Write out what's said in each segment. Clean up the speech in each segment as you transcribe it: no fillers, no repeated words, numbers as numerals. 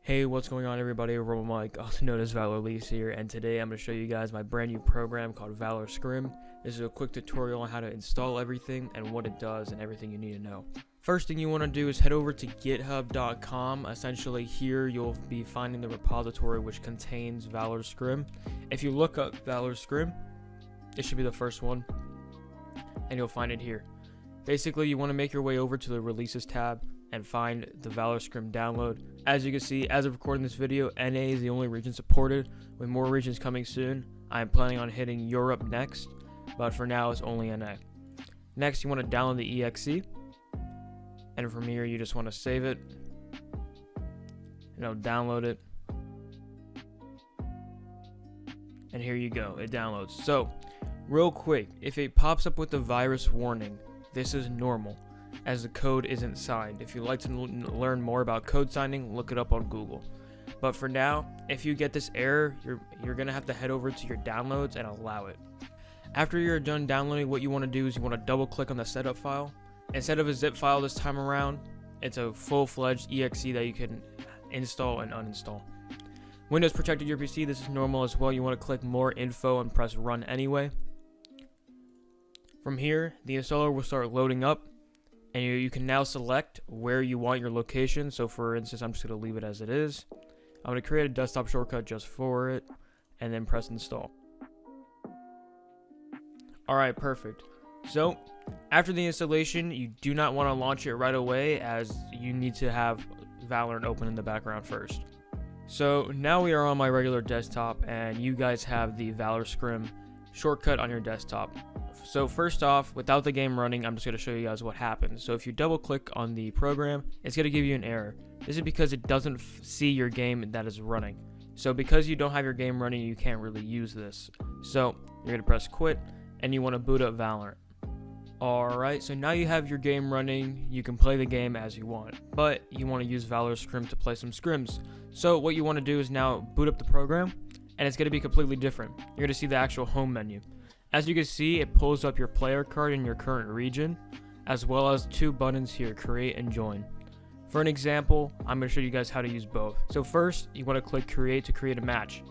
Hey, what's going on everybody? Robo Mike, also known as ValorLease here, and today I'm going to show you guys my brand new program called ValorScrim. This is a quick tutorial on how to install everything and what it does and everything you need to know. First thing you want to do is head over to github.com. Essentially here you'll be finding the repository which contains ValorScrim. If you look up ValorScrim, it should be the first one, and you'll find it here. Basically, you want to make your way over to the Releases tab and find the ValorScrim download. As you can see, as of recording this video, NA is the only region supported, with more regions coming soon. I am planning on hitting Europe next, but for now it's only NA. Next, you want to download the exe, and from here you just want to save it, and I'll download it, and here you go, it downloads. So, real quick, if it pops up with the virus warning, this is normal, as the code isn't signed. If you'd like to learn more about code signing, look it up on Google. But for now, if you get this error, you're gonna have to head over to your downloads and allow it. After you're done downloading, what you want to do is you want to double click on the setup file. Instead of a zip file this time around, it's a full-fledged exe that you can install and uninstall. Windows protected your PC, this is normal as well. You want to click more info and press run anyway. From here, the installer will start loading up, and you can now select where you want your location. So for instance, I'm just going to leave it as it is. I'm going to create a desktop shortcut just for it, and then press install. Alright, perfect. So after the installation, you do not want to launch it right away, as you need to have Valorant open in the background first. So now we are on my regular desktop, and you guys have the ValorScrim shortcut on your desktop. So first off, without the game running, I'm just going to show you guys what happens. So if you double click on the program, it's going to give you an error. This is because it doesn't see your game that is running. So because you don't have your game running, you can't really use this. So you're going to press quit, and you want to boot up Valorant. Alright, so now you have your game running. You can play the game as you want, but you want to use ValorScrim to play some scrims. So what you want to do is now boot up the program, and it's going to be completely different. You're going to see the actual home menu. As you can see, it pulls up your player card in your current region, as well as two buttons here, create and join. For an example, I'm going to show you guys how to use both. So first, you want to click create to create a match.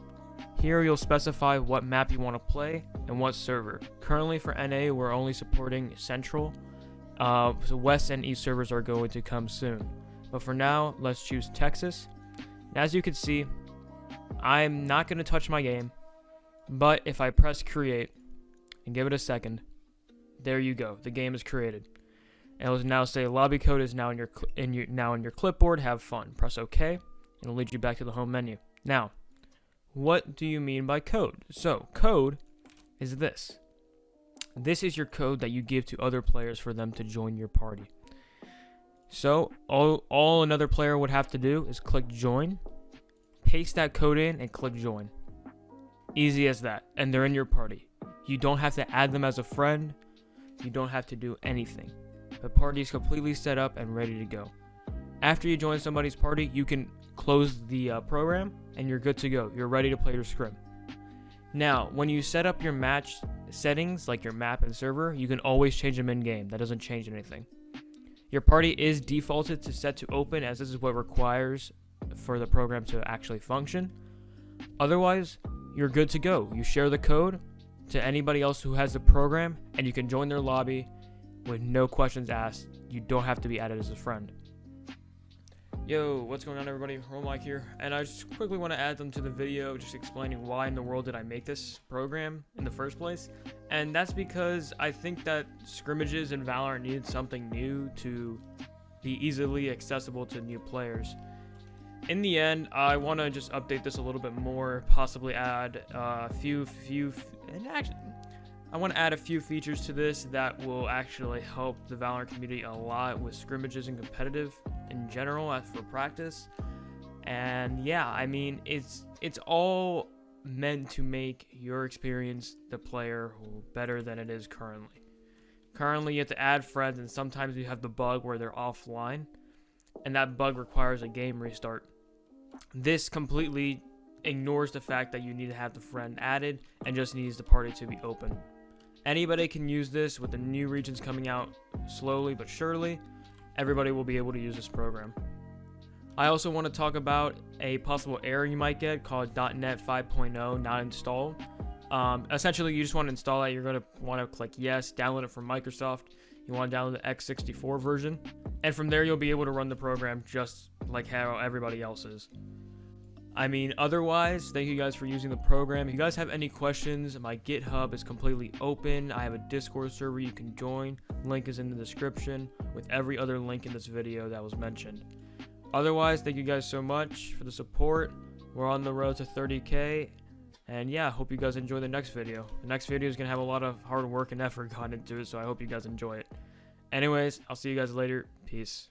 Here you'll specify what map you want to play and what server. Currently for NA, we're only supporting Central, so West and East servers are going to come soon. But for now, let's choose Texas. And as you can see, I'm not going to touch my game, but if I press create and give it a second, there you go, the game is created. And it'll now say lobby code is now in your clipboard. Have fun. Press OK, and it'll lead you back to the home menu. Now, what do you mean by code? So code is this. This is your code that you give to other players for them to join your party. So all another player would have to do is click join, paste that code in, and click join. Easy as that, and they're in your party. You don't have to add them as a friend. You don't have to do anything. The party is completely set up and ready to go. After you join somebody's party, you can close the program, and you're good to go. You're ready to play your scrim. Now, when you set up your match settings, like your map and server, you can always change them in-game. That doesn't change anything. Your party is defaulted to set to open, as this is what requires for the program to actually function. Otherwise, you're good to go. You share the code to anybody else who has the program, and you can join their lobby with no questions asked. You don't have to be added as a friend. Yo, what's going on everybody? Mike here, and I just quickly want to add them to the video, just explaining why in the world did I make this program in the first place. And that's because I think that scrimmages in Valorant needed something new to be easily accessible to new players. In the end, I want to just update this a little bit more, possibly add a few features to this that will actually help the Valorant community a lot with scrimmages and competitive in general as for practice. And yeah, I mean, it's all meant to make your experience, the player, better than it is currently. Currently, you have to add friends, and sometimes you have the bug where they're offline, and that bug requires a game restart. This completely ignores the fact that you need to have the friend added and just needs the party to be open. Anybody can use this. With the new regions coming out slowly but surely, everybody will be able to use this program. I also want to talk about a possible error you might get called .NET 5.0 not installed. Essentially, you just want to install it. You're going to want to click yes, download it from Microsoft. You want to download the x64 version. And from there, you'll be able to run the program just like how everybody else is. I mean, otherwise, thank you guys for using the program. If you guys have any questions, my GitHub is completely open. I have a Discord server you can join. Link is in the description with every other link in this video that was mentioned. Otherwise, thank you guys so much for the support. We're on the road to 30K. And yeah, hope you guys enjoy the next video. The next video is going to have a lot of hard work and effort gone into it, so I hope you guys enjoy it. Anyways, I'll see you guys later. Peace.